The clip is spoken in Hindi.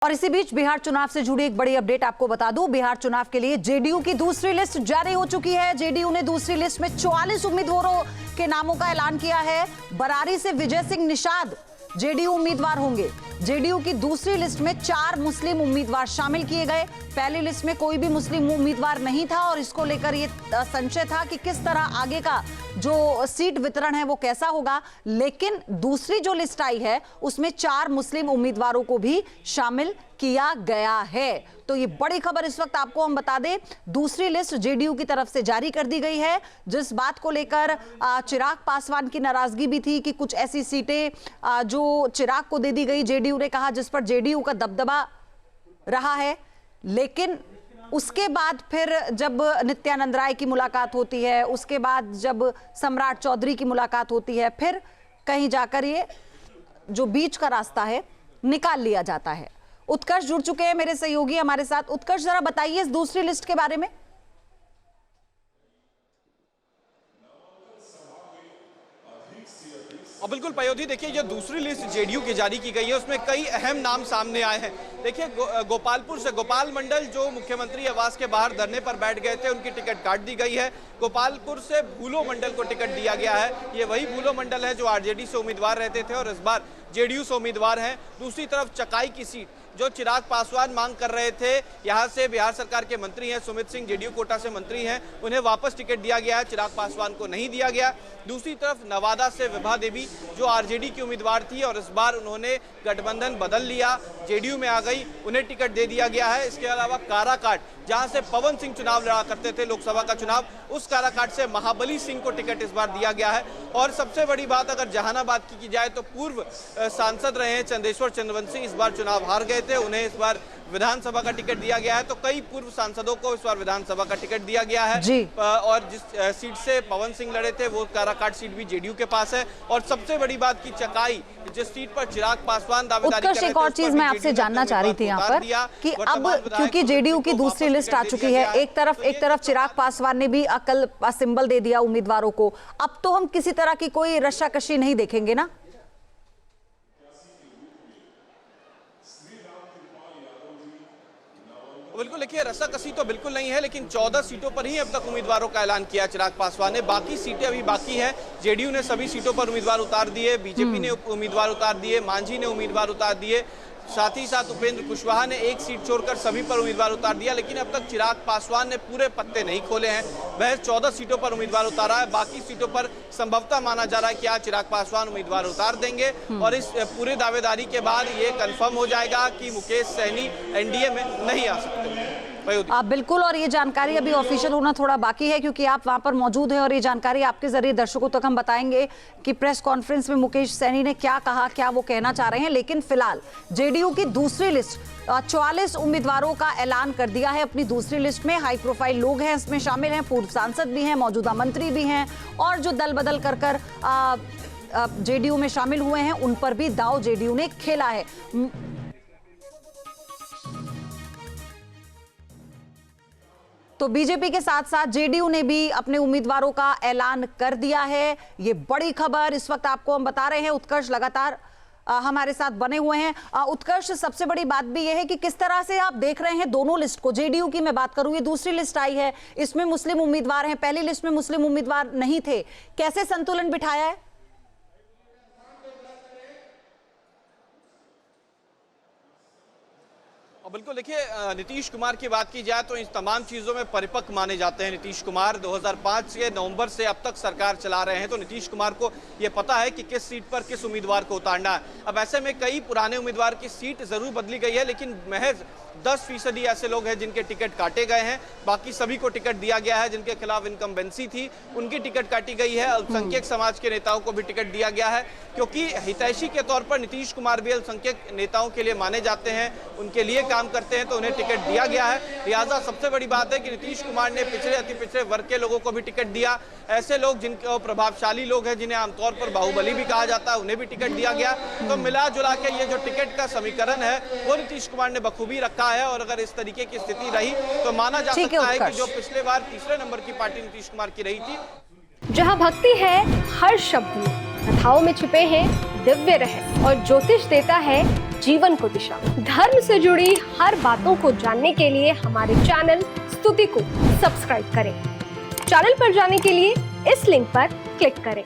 और इसी बीच बिहार चुनाव से जुड़ी एक बड़ी अपडेट आपको बता दूं। बिहार चुनाव के लिए जेडीयू की दूसरी लिस्ट जारी हो चुकी है। जेडीयू ने दूसरी लिस्ट में 44 उम्मीदवारों के नामों का ऐलान किया है। बरारी से विजय सिंह निषाद जेडीयू उम्मीदवार होंगे। जेडीयू की दूसरी लिस्ट में 4 मुस्लिम उम्मीदवार शामिल किए गए। पहली लिस्ट में कोई भी मुस्लिम उम्मीदवार नहीं था और इसको लेकर ये संशय था कि किस तरह आगे का जो सीट वितरण है वो कैसा होगा। लेकिन दूसरी जो लिस्ट आई है उसमें 4 मुस्लिम उम्मीदवारों को भी शामिल किया गया है। तो ये बड़ी खबर इस वक्त आपको हम बता दें, दूसरी लिस्ट जेडीयू की तरफ से जारी कर दी गई है। जिस बात को लेकर चिराग पासवान की नाराजगी भी थी कि कुछ ऐसी सीटें जो चिराग को दे दी गई, जेडीयू ने कहा जिस पर जेडीयू का दबदबा रहा है। लेकिन उसके बाद फिर जब नित्यानंद राय की मुलाकात होती है, उसके बाद जब सम्राट चौधरी की मुलाकात होती है, फिर कहीं जाकर ये जो बीच का रास्ता है निकाल लिया जाता है। उत्कर्ष जुड़ चुके हैं मेरे सहयोगी हमारे साथ। उत्कर्ष, जरा बताइए इस दूसरी लिस्ट के बारे में। और बिल्कुल पयोधी, देखिए जो दूसरी लिस्ट जेडीयू की जारी की गई है उसमें कई अहम नाम सामने आए हैं। देखिए गोपालपुर से गोपाल मंडल जो मुख्यमंत्री आवास के बाहर धरने पर बैठ गए थे, उनकी टिकट काट दी गई है। गोपालपुर से भूलो मंडल को टिकट दिया गया है। ये वही भूलो मंडल है जो आरजेडी से उम्मीदवार रहते थे और इस बार जेडीयू से उम्मीदवार हैं। दूसरी तरफ चकाई की सीट जो चिराग पासवान मांग कर रहे थे, यहाँ से बिहार सरकार के मंत्री हैं सुमित सिंह, जेडीयू कोटा से मंत्री हैं, उन्हें वापस टिकट दिया गया है, चिराग पासवान को नहीं दिया गया। दूसरी तरफ नवादा से विभा देवी जो आरजेडी की उम्मीदवार थी और इस बार उन्होंने गठबंधन बदल लिया, जेडीयू में आ गई, उन्हें टिकट दे दिया गया है। इसके अलावा काराकाट जहां से पवन सिंह चुनाव लड़ा करते थे लोकसभा का चुनाव, उस काराकाट से महाबली सिंह को टिकट इस बार दिया गया है। और सबसे बड़ी बात अगर जहानाबाद की जाए तो पूर्व सांसद रहे हैं चंदेश्वर चंद्रवंशी, इस बार चुनाव हार गए थे, उन्हें इस बार विधानसभा का टिकट दिया गया है। तो कई पूर्व सांसदों को इस बार विधानसभा का टिकट दिया गया है जी। और जिस सीट से पवन सिंह लड़े थे वो काराकाट सीट भी जेडीयू के पास है। और सबसे बड़ी बात की चकाई जिस सीट पर चिराग पासवान दावेदारी कर रहे थे, एक और चीज मैं आपसे जानना चाह रही थी यहाँ पर कि अब क्योंकि जेडीयू की दूसरी लिस्ट आ चुकी है, एक तरफ चिराग पासवान ने भी अकल सिंबल दे दिया उम्मीदवारों को, अब तो हम किसी तरह की कोई रस्साकशी नहीं देखेंगे ना? बिल्कुल, देखिए रस्साकसी तो बिल्कुल नहीं है, लेकिन 14 सीटों पर ही अब तक उम्मीदवारों का ऐलान किया चिराग पासवान ने। बाकी सीटें अभी बाकी हैं। जेडीयू ने सभी सीटों पर उम्मीदवार उतार दिए, बीजेपी ने उम्मीदवार उतार दिए, मांझी ने उम्मीदवार उतार दिए, साथ ही साथ उपेंद्र कुशवाहा ने एक सीट छोड़कर सभी पर उम्मीदवार उतार दिया। लेकिन अब तक चिराग पासवान ने पूरे पत्ते नहीं खोले हैं। वह 14 सीटों पर उम्मीदवार उतारा है, बाकी सीटों पर संभवतः माना जा रहा है कि आज चिराग पासवान उम्मीदवार उतार देंगे और इस पूरे दावेदारी के बाद ये कंफर्म हो जाएगा कि मुकेश सहनी एनडीए में नहीं आ सकते। बिल्कुल, और ये जानकारी अभी ऑफिशियल होना थोड़ा बाकी है क्योंकि आप वहां पर मौजूद हैं और ये जानकारी आपके जरिए दर्शकों तक हम बताएंगे कि प्रेस कॉन्फ्रेंस में मुकेश सहनी ने क्या कहा, क्या वो कहना चाह रहे हैं। लेकिन फिलहाल जेडीयू की दूसरी लिस्ट 44 उम्मीदवारों का ऐलान कर दिया है अपनी दूसरी लिस्ट में। हाई प्रोफाइल लोग हैं इसमें शामिल हैं, पूर्व सांसद भी हैं, मौजूदा मंत्री भी हैं और जो दल बदल कर जेडीयू में शामिल हुए हैं उन पर भी दांव जेडीयू ने खेला है। तो बीजेपी के साथ साथ जेडीयू ने भी अपने उम्मीदवारों का ऐलान कर दिया है। ये बड़ी खबर इस वक्त आपको हम बता रहे हैं। उत्कर्ष लगातार हमारे साथ बने हुए हैं। उत्कर्ष, सबसे बड़ी बात भी यह है कि किस तरह से आप देख रहे हैं दोनों लिस्ट को। जेडीयू की मैं बात करूं, ये दूसरी लिस्ट आई है, इसमें मुस्लिम उम्मीदवार हैं, पहली लिस्ट में मुस्लिम उम्मीदवार नहीं थे, कैसे संतुलन बिठाया है? बिल्कुल, देखिए नीतीश कुमार की बात की जाए तो इन तमाम चीज़ों में परिपक्व माने जाते हैं। नीतीश कुमार 2005 के नवंबर से अब तक सरकार चला रहे हैं, तो नीतीश कुमार को ये पता है कि किस सीट पर किस उम्मीदवार को उतारना है। अब ऐसे में कई पुराने उम्मीदवार की सीट जरूर बदली गई है, लेकिन महज 10% ऐसे लोग हैं जिनके टिकट काटे गए हैं। बाकी सभी को टिकट दिया गया है। जिनके खिलाफ इनकम्बेंसी थी उनकी टिकट काटी गई है। अल्पसंख्यक समाज के नेताओं को भी टिकट दिया गया है, क्योंकि हितैषी के तौर पर नीतीश कुमार भी अल्पसंख्यक नेताओं के लिए माने जाते हैं, उनके लिए काम करते हैं, तो उन्हें टिकट दिया गया है। लिहाजा सबसे बड़ी बात है कि नीतीश कुमार ने पिछड़े अति पिछड़े वर्ग के लोगों को भी टिकट दिया। ऐसे लोग जिनके प्रभावशाली लोग हैं, जिन्हें आमतौर पर बाहुबली भी कहा जाता है, उन्हें भी टिकट दिया गया। तो मिला जुला के ये जो टिकट का समीकरण है वो नीतीश कुमार ने बखूबी रखा है। और अगर इस तरीके की स्थिति रही तो माना जा सकता है कि जो पिछले बार तीसरे नंबर की पार्टी नीतीश कुमार की रही थी। जहां भक्ति है हर शब्द में, कथाओं में छुपे हैं दिव्य रहस्य और ज्योतिष देता है जीवन को दिशा। धर्म से जुड़ी हर बातों को जानने के लिए हमारे चैनल स्तुति को सब्सक्राइब करें। चैनल पर जाने के लिए इस लिंक पर क्लिक करें।